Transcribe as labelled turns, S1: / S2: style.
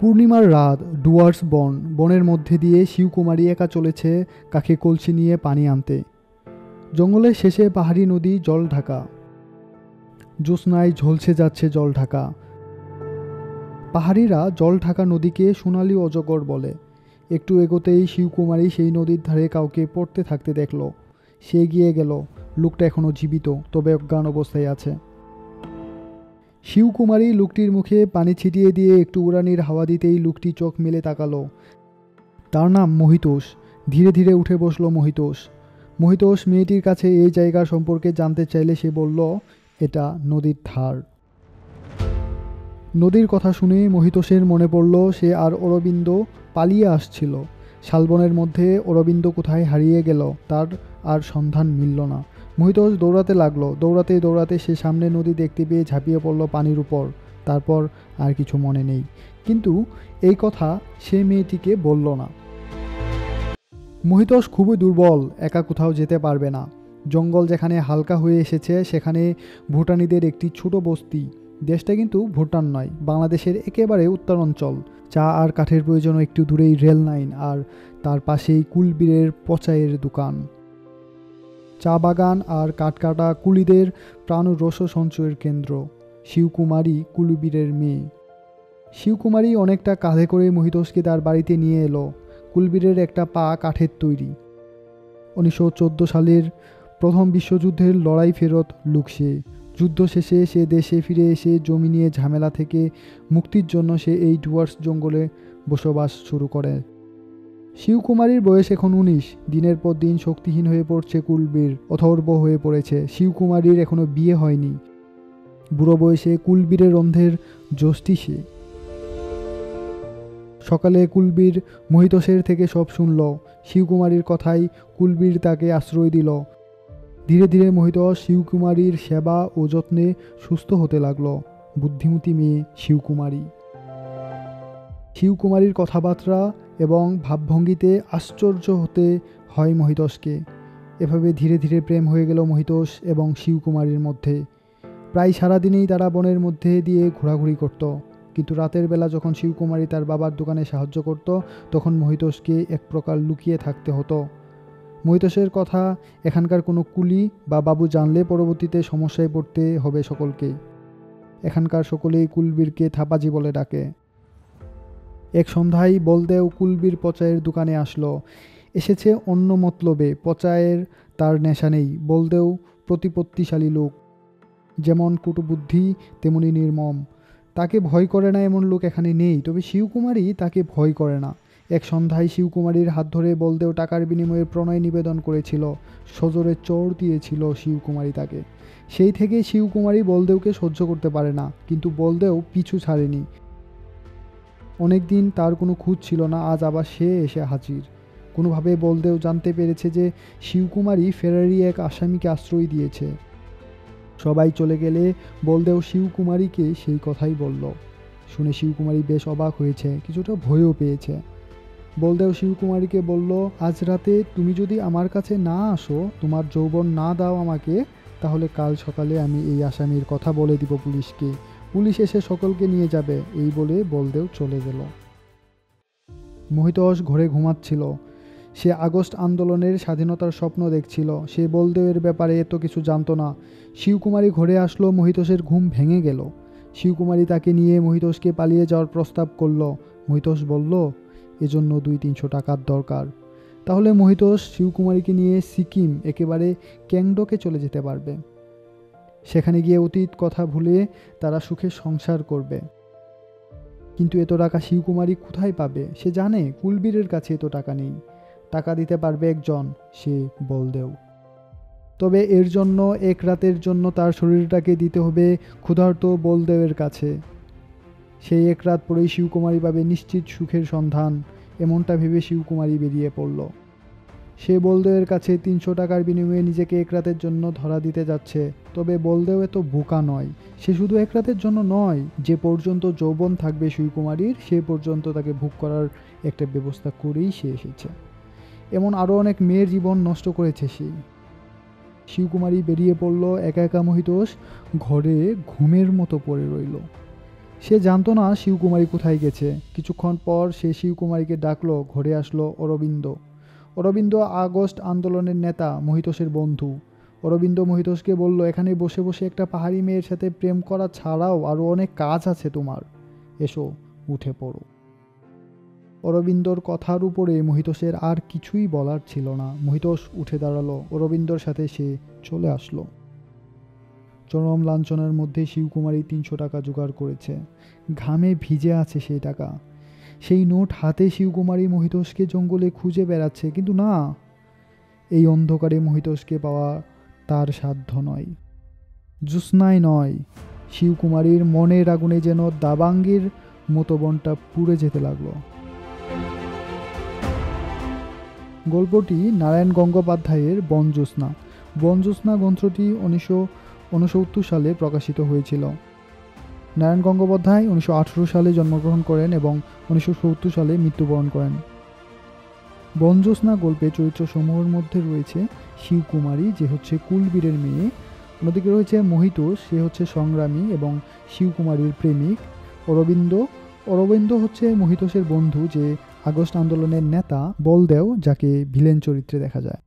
S1: পূর্ণিমার রাত, ডুয়ার্স বন। বনের মধ্যে দিয়ে শিবকুমারী একা চলেছে কাঁখে কলসি নিয়ে পানি আনতে। জঙ্গলের শেষে পাহাড়ি নদী জল ঢাকা, জ্যোৎস্নায় ঝলসে যাচ্ছে জল ঢাকা। পাহাড়িরা জল ঢাকা নদীকে সোনালি অজগর বলে। একটু এগোতেই শিবকুমারী সেই নদীর ধারে কাউকে পড়তে থাকতে দেখল। সে এগিয়ে গেল। লোকটা এখনও জীবিত, তবে অজ্ঞান অবস্থায় আছে। শিবকুমারী লোকটির মুখে পানি ছিটিয়ে দিয়ে একটু উড়ানির হাওয়া দিতেই লোকটি চোখ মেলে তাকালো। তার নাম মহিতোষ। ধীরে ধীরে উঠে বসল মহিতোষ। মহিতোষ মেয়েটির কাছে এই জায়গা সম্পর্কে জানতে চাইলে সে বলল, এটা নদীর ধার। নদীর কথা শুনে মহিতোষের মনে পড়ল সে আর অরবিন্দ পালিয়ে আসছিল। শালবনের মধ্যে অরবিন্দ কোথায় হারিয়ে গেল, তার আর সন্ধান মিলল না। মহিতোষ দৌড়াতে লাগলো। দৌড়াতে দৌড়াতে সে সামনে নদী দেখতে পেয়ে ঝাঁপিয়ে পড়ল পানির উপর। তারপর আর কিছু মনে নেই। কিন্তু এই কথা সে মেয়েটিকে বলল না। মহিতোষ খুবই দুর্বল, একা কোথাও যেতে পারবে না। জঙ্গল যেখানে হালকা হয়ে এসেছে সেখানে ভুটানিদের একটি ছোট বস্তি। দেশটা কিন্তু ভুটান নয়, বাংলাদেশের একেবারে উত্তরাঞ্চল। চা আর কাঠের প্রয়োজনও একটু দূরেই রেল লাইন, আর তার পাশেই কুলবীরের পচায়ের দোকান। চা বাগান আর কাঠকাটা কুলিদের প্রাণরস সঞ্চয়ের কেন্দ্র। শিবকুমারী কুলবীরের মেয়ে। শিবকুমারী অনেকটা কাঁধে করে মহিতোষকে তার বাড়িতে নিয়ে এলো। কুলবীরের একটা পা কাঠের তৈরি। 1914 সালের প্রথম বিশ্বযুদ্ধের লড়াই ফেরত লোক সে। যুদ্ধ শেষে সে দেশে ফিরে এসে জমি নিয়ে ঝামেলা থেকে মুক্তির জন্য সে এই ডুয়ার্স জঙ্গলে বসবাস শুরু করে। শিবকুমারীর বয়স এখন 19। দিনের পর দিন শক্তিহীন হয়ে পড়ছে কুলবীর, অথর্ব হয়ে পড়েছে। শিবকুমারীর এখনো বিয়ে হয়নি। বুড়ো বয়সে কুলবীরের অন্ধের জ্যোষ্ঠী সে। সকালে কুলবীর মহিতোষের থেকে সব শুনল। শিবকুমারীর কথাই কুলবীর তাকে আশ্রয় দিল। ধীরে ধীরে মহিতোষ শিবকুমারীর সেবা ও যত্নে সুস্থ হতে লাগলো। বুদ্ধিমতী মেয়ে শিবকুমারী। শিবকুমারীর কথাবার্তা এবং ভাবভঙ্গিতে আশ্চর্য হতে হয় মহিতোষকে। এভাবে ধীরে ধীরে প্রেম হয়ে গেল মহিতোষ এবং শিবকুমারীর মধ্যে। প্রায় সারাদিনেই তারা বনের মধ্যে দিয়ে ঘোরাঘুরি করত। কিন্তু রাতের বেলা যখন শিবকুমারী তার বাবার দোকানে সাহায্য করত, তখন মহিতোষকে এক প্রকার লুকিয়ে থাকতে হতো। মহিতোষের কথা এখানকার কোনো কুলি বা বাবু জানলে পরবর্তীতে সমস্যায় পড়তে হবে সকলকে। এখানকার সকলেই কুলবীরকে থাপাজি বলে ডাকে। এক সন্ধ্যায় বলদেও কুলবীর পচায়ের দোকানে আসলো। এসেছে অন্য মতলবে। পচায়ের তার নেশা নেই। বলদেও প্রতিপত্তিশালী লোক। যেমন কুটবুদ্ধি তেমনি নির্মম। তাকে ভয় করে না এমন লোক এখানে নেই। তবে শিবকুমারী তাকে ভয় করে না। এক সন্ধ্যায় শিবকুমারীর হাত ধরে বলদেও টাকার বিনিময়ে প্রণয় নিবেদন করেছিল। সজোরে চড় দিয়েছিল শিবকুমারী তাকে। সেই থেকে শিবকুমারী বলদেওকে সহ্য করতে পারে না। কিন্তু বলদেও পিছু ছাড়েনি। অনেকদিন তার কোনো খোঁজ ছিল না, আজ আবার সে এসে হাজির। কোনোভাবে বলদেও জানতে পেরেছে যে শিবকুমারী ফেরারি এক আসামিকে আশ্রয় দিয়েছে। সবাই চলে গেলে বলদেও শিবকুমারীকে সেই কথাই বলল। শুনে শিবকুমারী বেশ অবাক হয়েছে, কিছুটা ভয়ও পেয়েছে। বলদেও শিবকুমারীকে বলল, আজ রাতে তুমি যদি আমার কাছে না আসো, তোমার যৌবন না দাও আমাকে, তাহলে কাল সকালে আমি এই আসামির কথা বলে দিব পুলিশকে। পুলিশ এসে সকলকে নিয়ে যাবে। এই বলে বলদেও চলে গেল। মহিতোষ ঘরে ঘুমাচ্ছিল। সে আগস্ট আন্দোলনের স্বাধীনতার স্বপ্ন দেখছিল। সে বলদেওয়ের ব্যাপারে এত কিছু জানত না। শিবকুমারী ঘরে আসলো, মহিতোষের ঘুম ভেঙে গেল। শিবকুমারী তাকে নিয়ে মহিতোষকে পালিয়ে যাওয়ার প্রস্তাব করল। মহিতোষ বলল, এজন্য 200-300 টাকার দরকার। তাহলে মহিতোষ শিবকুমারীকে নিয়ে সিকিম, একেবারে ক্যাংডকে চলে যেতে পারবে। সেখানে গিয়ে অতীত কথা ভুলে তারা সুখে সংসার করবে। কিন্তু এত টাকা শিবকুমারী কোথায় পাবে? সে জানে কুলবীরের কাছে এত টাকা নেই। টাকা দিতে পারবে একজন, সে বলদেও। তবে এর জন্য এক রাতের জন্য তার শরীরটাকে দিতে হবে ক্ষুধার্ত বলদেওয়ের কাছে। সেই এক রাত পরেই শিবকুমারী পাবে নিশ্চিত সুখের সন্ধান। এমনটা ভেবে শিবকুমারী বেরিয়ে পড়ল। সে বলদেওয়ের কাছে 300 টাকার বিনিময়ে নিজেকে এক রাতের জন্য ধরা দিতে যাচ্ছে। তবে বলদেও এত বোকা নয়। সে শুধু এক রাতের জন্য নয়, যে পর্যন্ত যৌবন থাকবে শিবকুমারীর, সে পর্যন্ত তাকে ভোগ করার একটা ব্যবস্থা করেই সে এসেছে। এমন আরও অনেক মেয়ের জীবন নষ্ট করেছে সে। শিবকুমারী বেরিয়ে পড়ল। একা একা মহিতোষ ঘরে ঘুমের মতো পড়ে রইল। সে জানতো না শিবকুমারী কোথায় গেছে। কিছুক্ষণ পর সে শিবকুমারীকে ডাকলো। ঘরে আসলো অরবিন্দ। অরবিন্দ আগস্ট আন্দোলনের নেতা, মহিতোষের বন্ধু। অরবিন্দ মহিতোষকে বলল, এখানে বসে বসে একটা পাহাড়ি মেয়ের সাথে প্রেম করা ছাড়াও আরও অনেক কাজ আছে তোমার, এসো উঠে পড়ো। অরবিন্দর কথার উপরে মহিতোষের আর কিছুই বলার ছিল না। মহিতোষ উঠে দাঁড়ালো। অরবিন্দর সাথে সে চলে আসলো। চরম লাঞ্ছনার মধ্যে শিবকুমারী 300 টাকা জোগাড় করেছে। ঘামে ভিজে আছে সেই টাকা। সেই নোট হাতে শিবকুমারী মহিতোষকে জঙ্গলে খুঁজে বেড়াচ্ছে, কিন্তু না, এই অন্ধকারে মহিতোষকে পাওয়া তার সাধ্য নয়। জ্যোৎস্নায় নয়, শিবকুমারীর মনের আগুনে যেন দাবাঙ্গের মতো বনটা পুড়ে যেতে লাগলো। গল্পটি নারায়ণ গঙ্গোপাধ্যায়ের বনজ্যোৎস্না। বনজ্যোৎস্না গ্রন্থটি 1969 সালে প্রকাশিত হয়েছিল। নারায়ণ গঙ্গোপাধ্যায় 1918 সালে জন্মগ্রহণ করেন এবং 1970 সালে মৃত্যুবরণ করেন। বনজ্যোৎস্না গল্পে চরিত্রসমূহের মধ্যে রয়েছে শিবকুমারী, যে হচ্ছে কুলবীরের মেয়ে। অন্যদিকে রয়েছে মহিতোষ, সে হচ্ছে সংগ্রামী এবং শিবকুমারীর প্রেমিক। অরবিন্দ হচ্ছে মহিতোষের বন্ধু, যে আগস্ট আন্দোলনের নেতা বলদেও, যাকে ভিলেন চরিত্রে দেখা যায়।